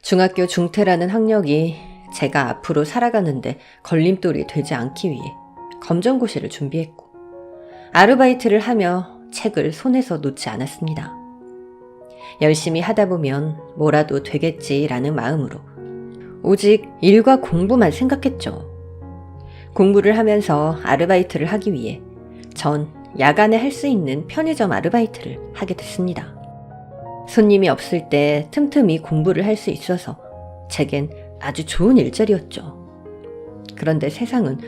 중학교 중퇴라는 학력이 제가 앞으로 살아가는데 걸림돌이 되지 않기 위해 검정고시를 준비했고 아르바이트를 하며 책을 손에서 놓지 않았습니다. 열심히 하다 보면 뭐라도 되겠지라는 마음으로 오직 일과 공부만 생각했죠. 공부를 하면서 아르바이트를 하기 위해 전 야간에 할 수 있는 편의점 아르바이트를 하게 됐습니다. 손님이 없을 때 틈틈이 공부를 할 수 있어서 제겐 아주 좋은 일자리였죠. 그런데 세상은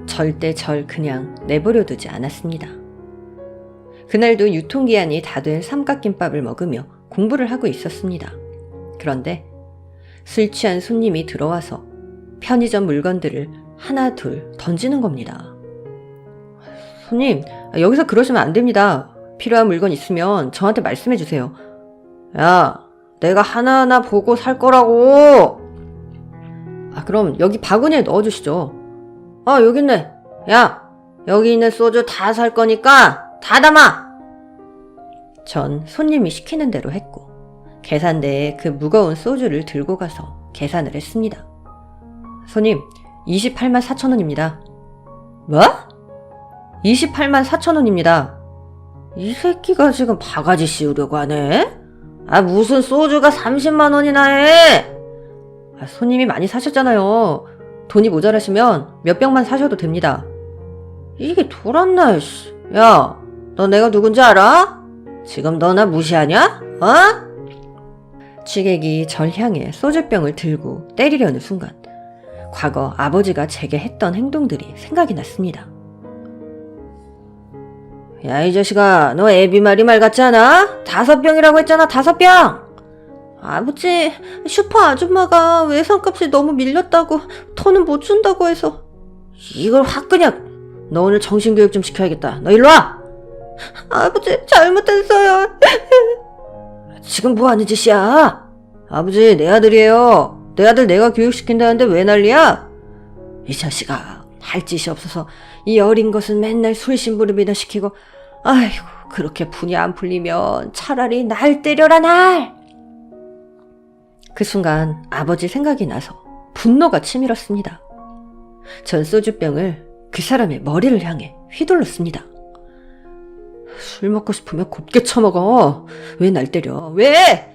절대 절 그냥 내버려 두지 않았습니다. 그날도 유통기한이 다 된 삼각김밥을 먹으며 공부를 하고 있었습니다. 그런데 술 취한 손님이 들어와서 편의점 물건들을 하나 둘 던지는 겁니다. 손님, 여기서 그러시면 안 됩니다. 필요한 물건 있으면 저한테 말씀해 주세요. 야, 내가 하나하나 보고 살 거라고. 그럼 여기 바구니에 넣어주시죠. 여기 있네. 야, 여기 있는 소주 다 살 거니까 다 담아. 전 손님이 시키는 대로 했고 계산대에 그 무거운 소주를 들고 가서 계산을 했습니다. 손님, 28만 4천 원입니다. 뭐? 28만 4천 원입니다. 이 새끼가 지금 바가지 씌우려고 하네? 무슨 소주가 30만 원이나 해? 손님이 많이 사셨잖아요. 돈이 모자라시면 몇 병만 사셔도 됩니다. 이게 돌았나, 씨. 야, 너 내가 누군지 알아? 지금 너 나 무시하냐? 취객이 절 향해 소주병을 들고 때리려는 순간 과거 아버지가 제게 했던 행동들이 생각이 났습니다. 야, 이 자식아, 너 애비말이 말 같지 않아? 5병이라고 했잖아, 5병! 아버지, 슈퍼 아줌마가 외상값이 너무 밀렸다고 더는 못 준다고 해서. 이걸 확 그냥. 너 오늘 정신교육 좀 시켜야겠다. 너 일로 와! 아버지, 잘못했어요. 지금 뭐 하는 짓이야? 아버지, 내 아들이에요. 내 아들 내가 교육시킨다는데 왜 난리야? 이 자식아, 할 짓이 없어서 이 어린 것은 맨날 술심부름이나 시키고. 아이고, 그렇게 분이 안 풀리면 차라리 날 때려라, 날! 그 순간 아버지 생각이 나서 분노가 치밀었습니다. 전 소주병을 그 사람의 머리를 향해 휘둘렀습니다. 술 먹고 싶으면 곱게 처먹어. 왜 날 때려? 왜?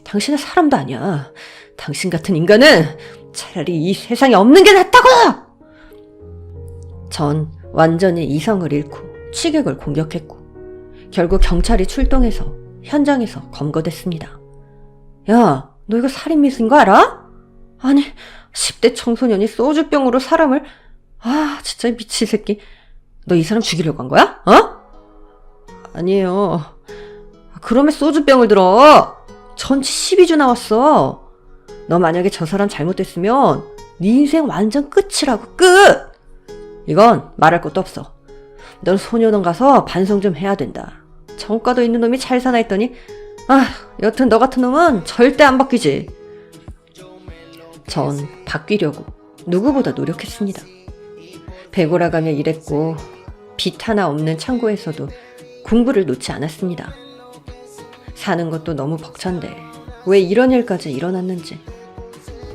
당신은 사람도 아니야. 당신 같은 인간은 차라리 이 세상에 없는 게 낫다고! 전 완전히 이성을 잃고 취객을 공격했고 결국 경찰이 출동해서 현장에서 검거됐습니다. 야, 너 이거 살인 미수인 거 알아? 아니, 10대 청소년이 소주병으로 사람을. 진짜 미친 새끼. 너 이 사람 죽이려고 한 거야? 아니에요. 그러면 소주병을 들어. 전치 12주 나왔어. 너 만약에 저 사람 잘못됐으면 네 인생 완전 끝이라고. 끝! 이건 말할 것도 없어. 넌 소년원 가서 반성 좀 해야 된다. 정과도 있는 놈이 잘 사나 했더니 여튼 너 같은 놈은 절대 안 바뀌지. 전 바뀌려고 누구보다 노력했습니다. 배골아가며 일했고 빚 하나 없는 창고에서도 공부를 놓지 않았습니다. 사는 것도 너무 벅찬데 왜 이런 일까지 일어났는지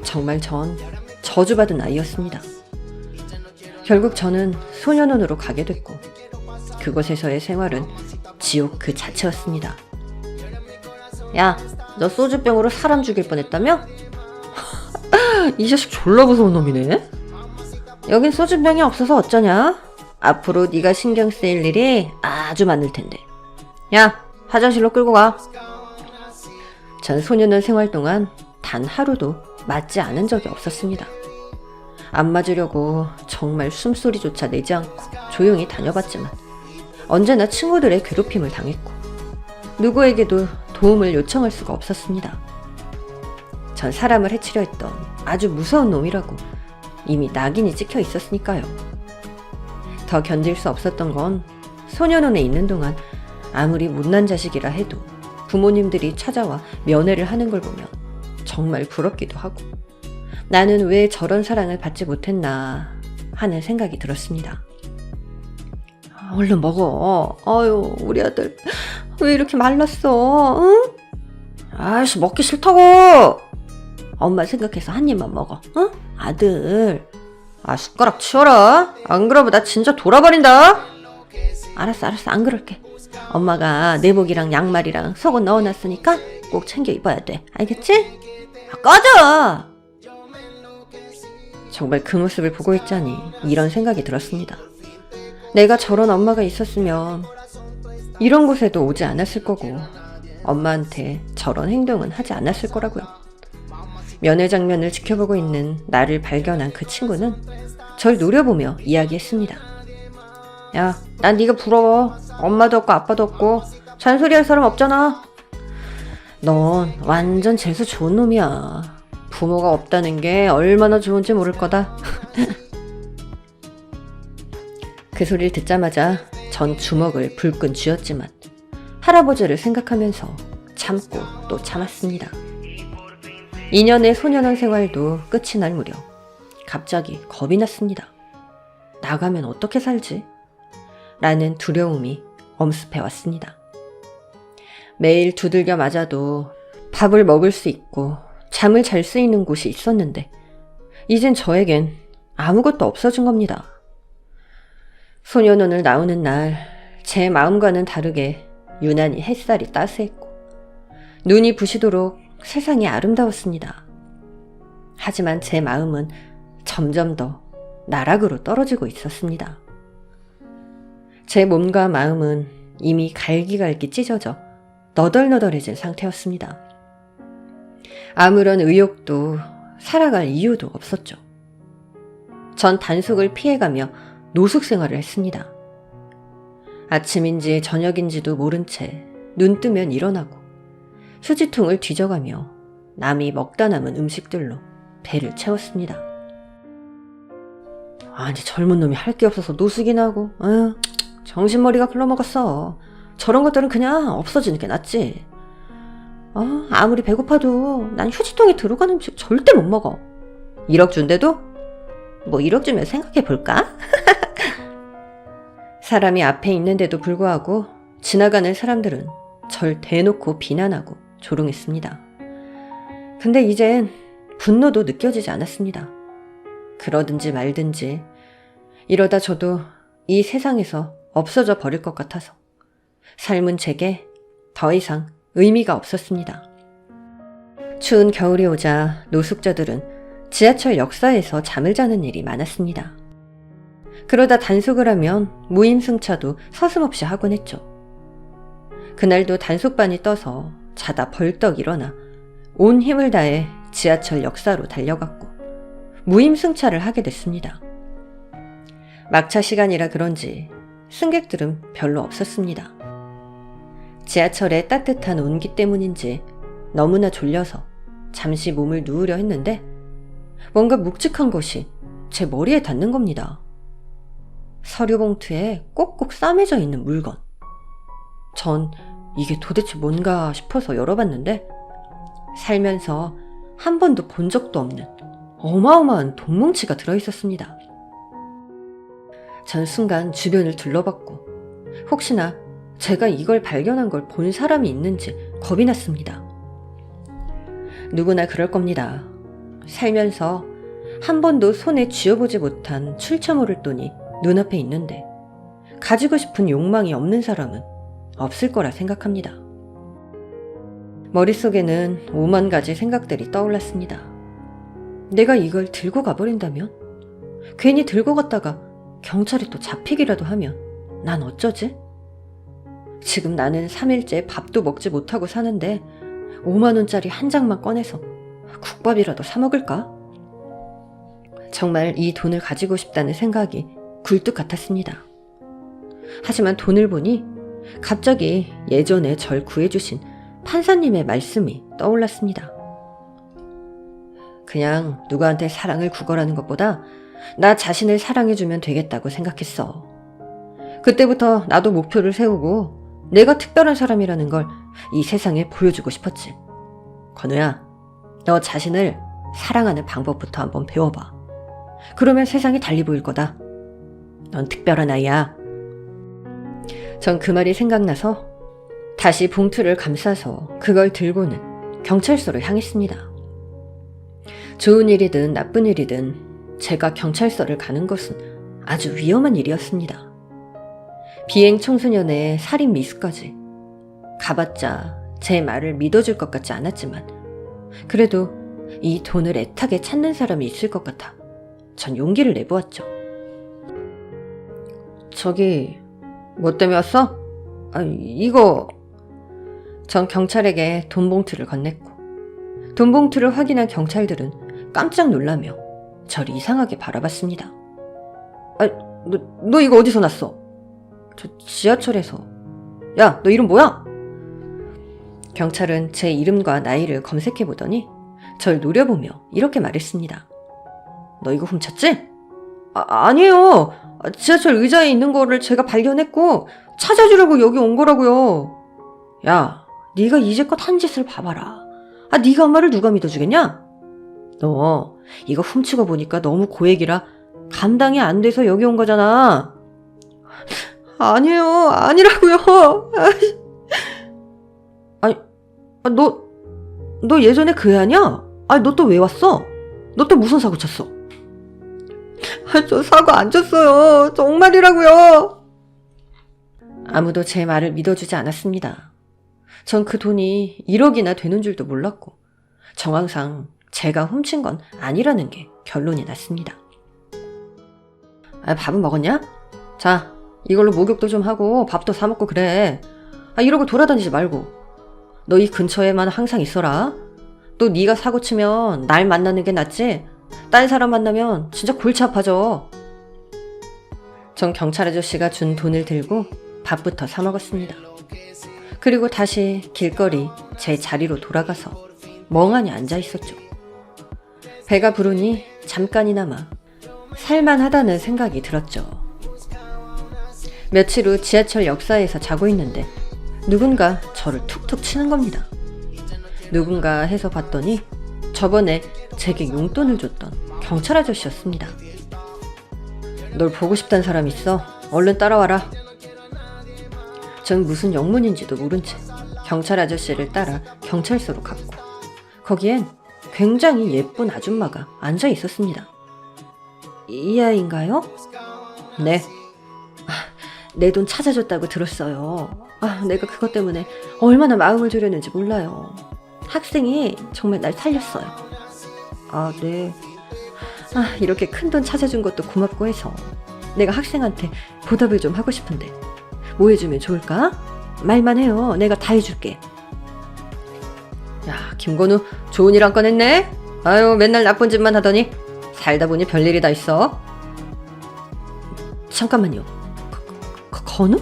정말 전 저주받은 아이였습니다. 결국 저는 소년원으로 가게 됐고 그곳에서의 생활은 지옥 그 자체였습니다. 야, 너 소주병으로 사람 죽일 뻔했다며? 이 자식 졸라 무서운 놈이네. 여긴 소주병이 없어서 어쩌냐? 앞으로 네가 신경 쓰일 일이 아주 많을 텐데. 야, 화장실로 끌고 가. 전 소년원 생활 동안 단 하루도 맞지 않은 적이 없었습니다. 안 맞으려고 정말 숨소리조차 내지 않고 조용히 다녀봤지만 언제나 친구들의 괴롭힘을 당했고 누구에게도 도움을 요청할 수가 없었습니다. 전 사람을 해치려 했던 아주 무서운 놈이라고 이미 낙인이 찍혀 있었으니까요. 더 견딜 수 없었던 건 소년원에 있는 동안 아무리 못난 자식이라 해도 부모님들이 찾아와 면회를 하는 걸 보면 정말 부럽기도 하고 나는 왜 저런 사랑을 받지 못했나 하는 생각이 들었습니다. 얼른 먹어. 우리 아들 왜 이렇게 말랐어? 응? 먹기 싫다고. 엄마 생각해서 한 입만 먹어. 응? 아들. 아, 숟가락 치워라. 안 그러면 나 진짜 돌아버린다. 알았어. 안 그럴게. 엄마가 내복이랑 양말이랑 속옷 넣어놨으니까 꼭 챙겨 입어야 돼. 알겠지? 아, 꺼져! 정말 그 모습을 보고 있자니 이런 생각이 들었습니다. 내가 저런 엄마가 있었으면 이런 곳에도 오지 않았을 거고 엄마한테 저런 행동은 하지 않았을 거라고요. 면회 장면을 지켜보고 있는 나를 발견한 그 친구는 절 노려보며 이야기했습니다. 야, 난 네가 부러워. 엄마도 없고 아빠도 없고 잔소리할 사람 없잖아. 넌 완전 재수 좋은 놈이야. 부모가 없다는 게 얼마나 좋은지 모를 거다. 그 소리를 듣자마자 전 주먹을 불끈 쥐었지만 할아버지를 생각하면서 참고 또 참았습니다. 2년의 소년원 생활도 끝이 날 무렵 갑자기 겁이 났습니다. 나가면 어떻게 살지? 라는 두려움이 엄습해 왔습니다. 매일 두들겨 맞아도 밥을 먹을 수 있고 잠을 잘 수 있는 곳이 있었는데 이젠 저에겐 아무것도 없어진 겁니다. 소년원을 나오는 날 제 마음과는 다르게 유난히 햇살이 따스했고 눈이 부시도록 세상이 아름다웠습니다. 하지만 제 마음은 점점 더 나락으로 떨어지고 있었습니다. 제 몸과 마음은 이미 갈기갈기 찢어져 너덜너덜해진 상태였습니다. 아무런 의욕도 살아갈 이유도 없었죠. 전 단속을 피해가며 노숙 생활을 했습니다. 아침인지 저녁인지도 모른 채 눈 뜨면 일어나고 휴지통을 뒤져가며 남이 먹다 남은 음식들로 배를 채웠습니다. 아니, 젊은 놈이 할 게 없어서 노숙이나 하고 정신머리가 글러먹었어. 저런 것들은 그냥 없어지는 게 낫지. 아무리 배고파도 난 휴지통에 들어간 음식 절대 못 먹어. 1억 준대도? 뭐 1억 주면 생각해볼까? 사람이 앞에 있는데도 불구하고 지나가는 사람들은 절 대놓고 비난하고 조롱했습니다. 근데 이젠 분노도 느껴지지 않았습니다. 그러든지 말든지 이러다 저도 이 세상에서 없어져 버릴 것 같아서 삶은 제게 더 이상 의미가 없었습니다. 추운 겨울이 오자 노숙자들은 지하철 역사에서 잠을 자는 일이 많았습니다. 그러다 단속을 하면 무임승차도 서슴없이 하곤 했죠. 그날도 단속반이 떠서 자다 벌떡 일어나 온 힘을 다해 지하철 역사로 달려갔고 무임승차를 하게 됐습니다. 막차 시간이라 그런지 승객들은 별로 없었습니다. 지하철의 따뜻한 온기 때문인지 너무나 졸려서 잠시 몸을 누우려 했는데 뭔가 묵직한 것이 제 머리에 닿는 겁니다. 서류 봉투에 꼭꼭 싸매져 있는 물건. 전 이게 도대체 뭔가 싶어서 열어봤는데 살면서 한 번도 본 적도 없는 어마어마한 돈뭉치가 들어있었습니다. 전 순간 주변을 둘러봤고 혹시나 제가 이걸 발견한 걸 본 사람이 있는지 겁이 났습니다. 누구나 그럴 겁니다. 살면서 한 번도 손에 쥐어보지 못한 출처모를 돈이 눈앞에 있는데 가지고 싶은 욕망이 없는 사람은 없을 거라 생각합니다. 머릿속에는 오만 가지 생각들이 떠올랐습니다. 내가 이걸 들고 가버린다면? 괜히 들고 갔다가 경찰에 또 잡히기라도 하면 난 어쩌지? 지금 나는 3일째 밥도 먹지 못하고 사는데 5만 원짜리 한 장만 꺼내서 국밥이라도 사 먹을까? 정말 이 돈을 가지고 싶다는 생각이 굴뚝 같았습니다. 하지만 돈을 보니 갑자기 예전에 절 구해주신 판사님의 말씀이 떠올랐습니다. 그냥 누구한테 사랑을 구걸하는 것보다 나 자신을 사랑해주면 되겠다고 생각했어. 그때부터 나도 목표를 세우고 내가 특별한 사람이라는 걸 이 세상에 보여주고 싶었지. 건우야, 너 자신을 사랑하는 방법부터 한번 배워봐. 그러면 세상이 달리 보일 거다. 넌 특별한 아이야. 전 그 말이 생각나서 다시 봉투를 감싸서 그걸 들고는 경찰서로 향했습니다. 좋은 일이든 나쁜 일이든 제가 경찰서를 가는 것은 아주 위험한 일이었습니다. 비행 청소년의 살인 미수까지. 가봤자 제 말을 믿어줄 것 같지 않았지만 그래도 이 돈을 애타게 찾는 사람이 있을 것 같아 전 용기를 내보았죠. 저기 뭐 때문에 왔어? 이거... 전 경찰에게 돈 봉투를 건넸고 돈 봉투를 확인한 경찰들은 깜짝 놀라며 절 이상하게 바라봤습니다. 너 이거 어디서 났어? 저 지하철에서. 야, 너 이름 뭐야? 경찰은 제 이름과 나이를 검색해보더니 절 노려보며 이렇게 말했습니다. 너 이거 훔쳤지? 아니에요. 지하철 의자에 있는 거를 제가 발견했고 찾아주려고 여기 온 거라고요. 야, 네가 이제껏 한 짓을 봐봐라. 네가 한 말을 누가 믿어주겠냐? 너 이거 훔치고 보니까 너무 고액이라 감당이 안 돼서 여기 온 거잖아. 아니에요. 아니라고요. 너 예전에 그 애 아니야? 너 또 왜 왔어? 너 또 무슨 사고 쳤어? 저 사고 안 쳤어요. 정말이라고요. 아무도 제 말을 믿어주지 않았습니다. 전 그 돈이 1억이나 되는 줄도 몰랐고 정황상 제가 훔친 건 아니라는 게 결론이 났습니다. 밥은 먹었냐? 자, 이걸로 목욕도 좀 하고 밥도 사 먹고 그래. 이러고 돌아다니지 말고. 너 이 근처에만 항상 있어라. 또 네가 사고 치면 날 만나는 게 낫지? 딴 사람 만나면 진짜 골치 아파져. 전 경찰 아저씨가 준 돈을 들고 밥부터 사 먹었습니다. 그리고 다시 길거리 제 자리로 돌아가서 멍하니 앉아 있었죠. 배가 부르니 잠깐이나마 살만하다는 생각이 들었죠. 며칠 후 지하철 역사에서 자고 있는데 누군가 저를 툭툭 치는 겁니다. 누군가 해서 봤더니 저번에 제게 용돈을 줬던 경찰 아저씨였습니다. 널 보고 싶다는 사람 있어. 얼른 따라와라. 전 무슨 영문인지도 모른 채 경찰 아저씨를 따라 경찰서로 갔고 거기엔 굉장히 예쁜 아줌마가 앉아 있었습니다. 이 아이인가요? 네. 내 돈 찾아줬다고 들었어요. 내가 그것 때문에 얼마나 마음을 졸였는지 몰라요. 학생이 정말 날 살렸어요. 네. 이렇게 큰 돈 찾아준 것도 고맙고 해서 내가 학생한테 보답을 좀 하고 싶은데 뭐 해주면 좋을까? 말만 해요. 내가 다 해줄게. 야, 김건우 좋은 일 한 건 했네? 맨날 나쁜 짓만 하더니 살다 보니 별일이 다 있어. 잠깐만요. 건우?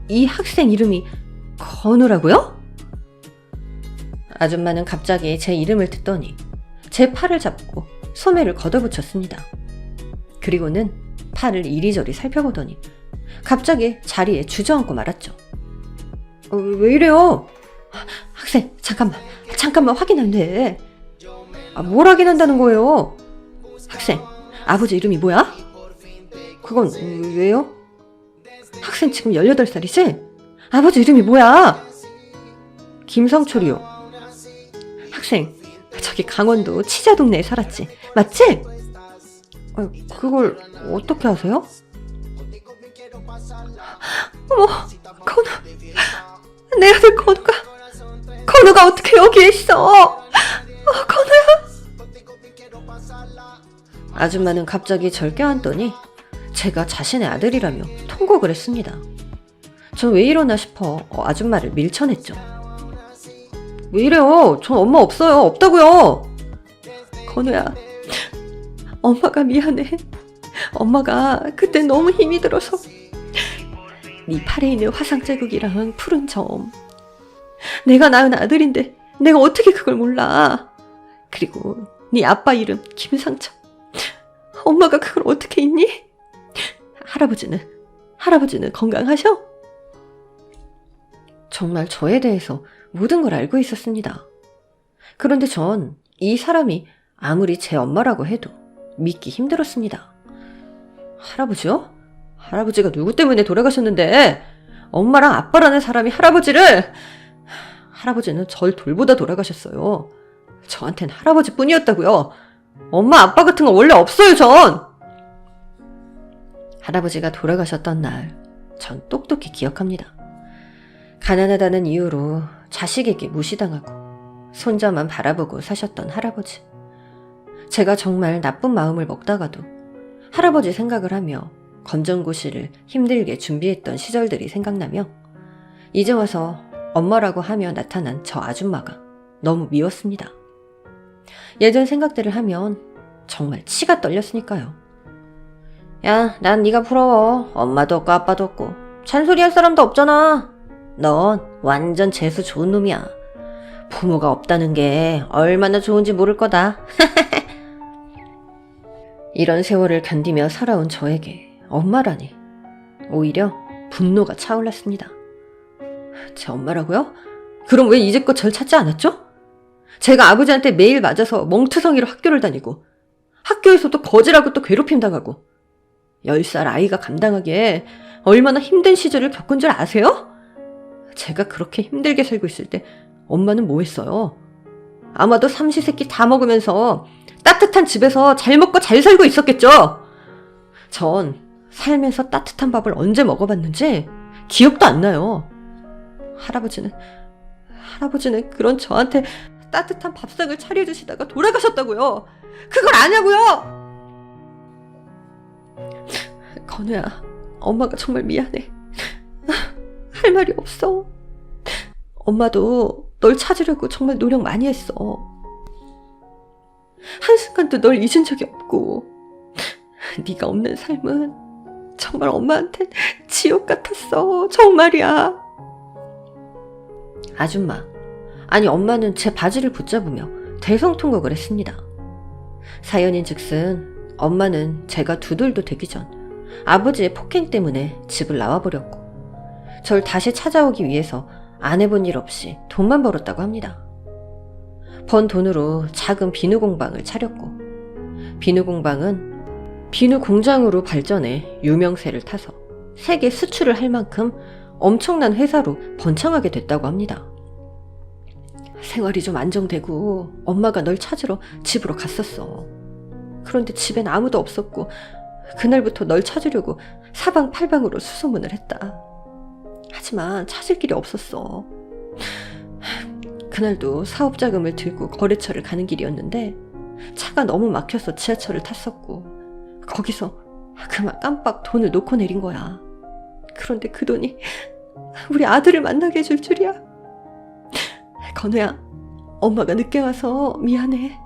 이 학생 이름이 건우라고요? 아줌마는 갑자기 제 이름을 듣더니 제 팔을 잡고 소매를 걷어붙였습니다. 그리고는 팔을 이리저리 살펴보더니 갑자기 자리에 주저앉고 말았죠. 왜 이래요? 학생, 잠깐만 확인하는데. 뭘 확인한다는 거예요? 학생, 아버지 이름이 뭐야? 그건 왜요? 학생 지금 18살이지? 아버지 이름이 뭐야? 김성철이요. 학생, 저기 강원도 치자 동네에 살았지? 맞지? 그걸 어떻게 아세요? 어머, 건우. 내 아들 건우가 어떻게 여기에 있어? 건우야? 아줌마는 갑자기 절 껴안더니 제가 자신의 아들이라며 통곡을 했습니다. 전 왜 이러나 싶어 아줌마를 밀쳐냈죠. 왜 이래요? 전 엄마 없어요. 없다고요. 건우야, 엄마가 미안해. 엄마가 그때 너무 힘이 들어서 네 팔에 있는 화상 자국이랑 푸른 점, 내가 낳은 아들인데 내가 어떻게 그걸 몰라. 그리고 네 아빠 이름 김상철, 엄마가 그걸 어떻게 잊니? 할아버지는 건강하셔? 정말 저에 대해서 모든 걸 알고 있었습니다. 그런데 전 이 사람이 아무리 제 엄마라고 해도 믿기 힘들었습니다. 할아버지요? 할아버지가 누구 때문에 돌아가셨는데 엄마랑 아빠라는 사람이 할아버지는 절 돌보다 돌아가셨어요. 저한텐 할아버지뿐이었다고요. 엄마 아빠 같은 거 원래 없어요, 전! 할아버지가 돌아가셨던 날, 전 똑똑히 기억합니다. 가난하다는 이유로 자식에게 무시당하고 손자만 바라보고 사셨던 할아버지. 제가 정말 나쁜 마음을 먹다가도 할아버지 생각을 하며 검정고시를 힘들게 준비했던 시절들이 생각나며 이제 와서 엄마라고 하며 나타난 저 아줌마가 너무 미웠습니다. 예전 생각들을 하면 정말 치가 떨렸으니까요. 야, 난 네가 부러워. 엄마도 없고 아빠도 없고 잔소리할 사람도 없잖아. 넌 완전 재수 좋은 놈이야. 부모가 없다는 게 얼마나 좋은지 모를 거다. 이런 세월을 견디며 살아온 저에게 엄마라니 오히려 분노가 차올랐습니다. 제 엄마라고요? 그럼 왜 이제껏 절 찾지 않았죠? 제가 아버지한테 매일 맞아서 멍투성이로 학교를 다니고 학교에서도 거지라고 또 괴롭힘 당하고 10살 아이가 감당하기에 얼마나 힘든 시절을 겪은 줄 아세요? 제가 그렇게 힘들게 살고 있을 때 엄마는 뭐 했어요? 아마도 삼시세끼 다 먹으면서 따뜻한 집에서 잘 먹고 잘 살고 있었겠죠? 전 살면서 따뜻한 밥을 언제 먹어봤는지 기억도 안 나요. 할아버지는 그런 저한테 따뜻한 밥상을 차려주시다가 돌아가셨다고요. 그걸 아냐고요? 건우야, 엄마가 정말 미안해. 할 말이 없어. 엄마도 널 찾으려고 정말 노력 많이 했어. 한순간도 널 잊은 적이 없고 네가 없는 삶은 정말 엄마한텐 지옥 같았어. 정말이야. 아줌마, 아니 엄마는 제 바지를 붙잡으며 대성통곡을 했습니다. 사연인즉슨 엄마는 제가 2돌도 되기 전 아버지의 폭행 때문에 집을 나와버렸고 절 다시 찾아오기 위해서 안 해본 일 없이 돈만 벌었다고 합니다. 번 돈으로 작은 비누 공방을 차렸고 비누 공방은 비누 공장으로 발전해 유명세를 타서 세계 수출을 할 만큼 엄청난 회사로 번창하게 됐다고 합니다. 생활이 좀 안정되고 엄마가 널 찾으러 집으로 갔었어. 그런데 집엔 아무도 없었고 그날부터 널 찾으려고 사방팔방으로 수소문을 했다. 하지만 찾을 길이 없었어. 그날도 사업자금을 들고 거래처를 가는 길이었는데 차가 너무 막혀서 지하철을 탔었고 거기서 그만 깜빡 돈을 놓고 내린 거야. 그런데 그 돈이 우리 아들을 만나게 해줄 줄이야. 건우야, 엄마가 늦게 와서 미안해.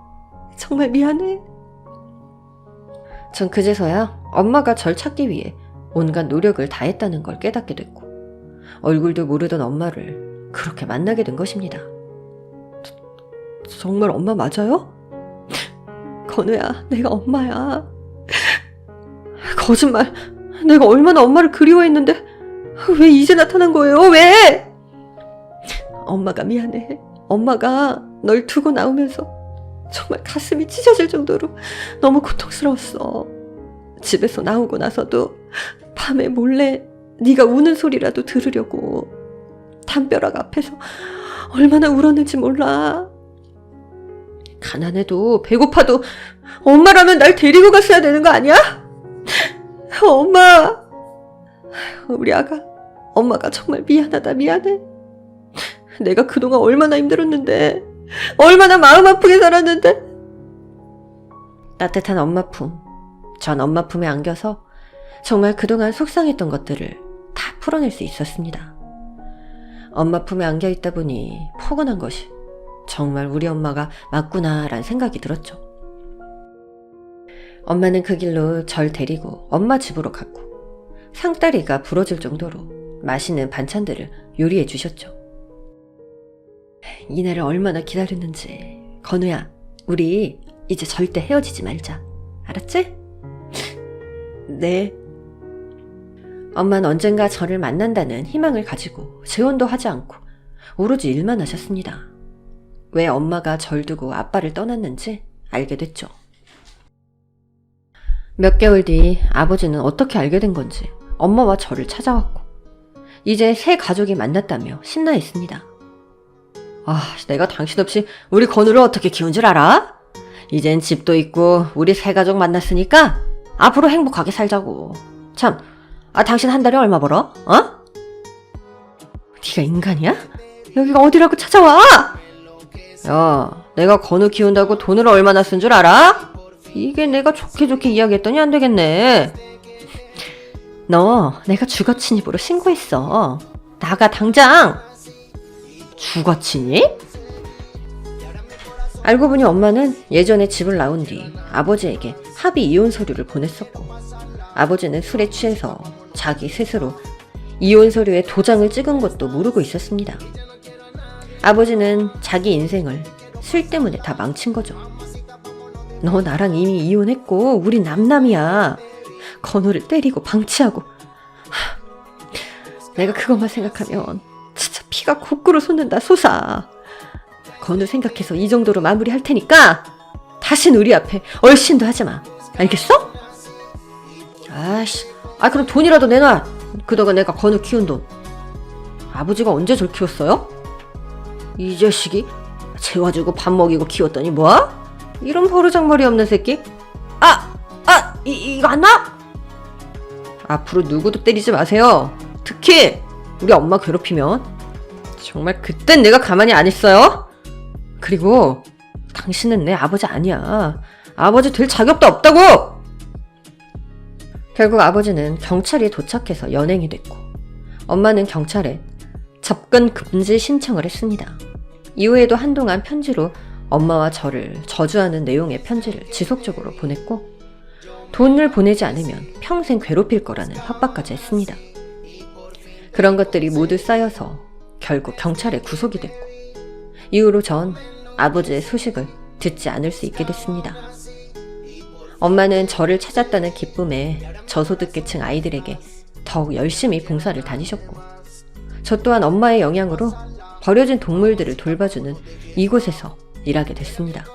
정말 미안해. 전 그제서야 엄마가 절 찾기 위해 온갖 노력을 다했다는 걸 깨닫게 됐고 얼굴도 모르던 엄마를 그렇게 만나게 된 것입니다. 정말 엄마 맞아요? 건우야, 내가 엄마야. 거짓말. 내가 얼마나 엄마를 그리워했는데 왜 이제 나타난 거예요? 왜? 엄마가 미안해. 엄마가 널 두고 나오면서 정말 가슴이 찢어질 정도로 너무 고통스러웠어. 집에서 나오고 나서도 밤에 몰래 네가 우는 소리라도 들으려고 담벼락 앞에서 얼마나 울었는지 몰라. 가난해도 배고파도 엄마라면 날 데리고 갔어야 되는 거 아니야? 엄마, 우리 아가, 엄마가 정말 미안하다. 미안해. 내가 그동안 얼마나 힘들었는데, 얼마나 마음 아프게 살았는데. 따뜻한 엄마 품, 전 엄마 품에 안겨서 정말 그동안 속상했던 것들을 다 풀어낼 수 있었습니다. 엄마 품에 안겨있다 보니 포근한 것이 정말 우리 엄마가 맞구나라는 생각이 들었죠. 엄마는 그 길로 절 데리고 엄마 집으로 갔고 상다리가 부러질 정도로 맛있는 반찬들을 요리해 주셨죠. 이날을 얼마나 기다렸는지. 건우야, 우리 이제 절대 헤어지지 말자. 알았지? 네. 엄마는 언젠가 저를 만난다는 희망을 가지고 재혼도 하지 않고 오로지 일만 하셨습니다. 왜 엄마가 절 두고 아빠를 떠났는지 알게 됐죠. 몇 개월 뒤 아버지는 어떻게 알게 된 건지 엄마와 저를 찾아왔고 이제 새 가족이 만났다며 신나 있습니다. 아, 내가 당신 없이 우리 건우를 어떻게 키운 줄 알아? 이젠 집도 있고 우리 세 가족 만났으니까 앞으로 행복하게 살자고. 참, 당신 한 달에 얼마 벌어? 어? 네가 인간이야? 여기가 어디라고 찾아와? 야, 내가 건우 키운다고 돈을 얼마나 쓴 줄 알아? 이게 내가 좋게 이야기했더니 안 되겠네. 너 내가 주거침입으로 신고했어. 나가 당장. 주거침입? 알고 보니 엄마는 예전에 집을 나온 뒤 아버지에게 합의 이혼 서류를 보냈었고, 아버지는 술에 취해서 자기 스스로 이혼 서류에 도장을 찍은 것도 모르고 있었습니다. 아버지는 자기 인생을 술 때문에 다 망친 거죠. 너 나랑 이미 이혼했고 우리 남남이야. 건우를 때리고 방치하고. 내가 그것만 생각하면 진짜 피가 거꾸로 솟는다 솟아. 건우 생각해서 이 정도로 마무리할 테니까 다신 우리 앞에 얼씬도 하지 마. 알겠어? 아이씨, 그럼 돈이라도 내놔. 그동안 내가 건우 키운 돈. 아버지가 언제 절 키웠어요? 이 자식이 재워주고 밥 먹이고 키웠더니 뭐? 이런 버르장머리 없는 새끼? 이거 안 나? 앞으로 누구도 때리지 마세요. 특히 우리 엄마 괴롭히면 정말 그땐 내가 가만히 안 있어요. 그리고 당신은 내 아버지 아니야. 아버지 될 자격도 없다고! 결국 아버지는 경찰에 도착해서 연행이 됐고, 엄마는 경찰에 접근 금지 신청을 했습니다. 이후에도 한동안 편지로 엄마와 저를 저주하는 내용의 편지를 지속적으로 보냈고, 돈을 보내지 않으면 평생 괴롭힐 거라는 협박까지 했습니다. 그런 것들이 모두 쌓여서 결국 경찰에 구속이 됐고, 이후로 전 아버지의 소식을 듣지 않을 수 있게 됐습니다. 엄마는 저를 찾았다는 기쁨에 저소득계층 아이들에게 더욱 열심히 봉사를 다니셨고, 저 또한 엄마의 영향으로 버려진 동물들을 돌봐주는 이곳에서 일하게 됐습니다.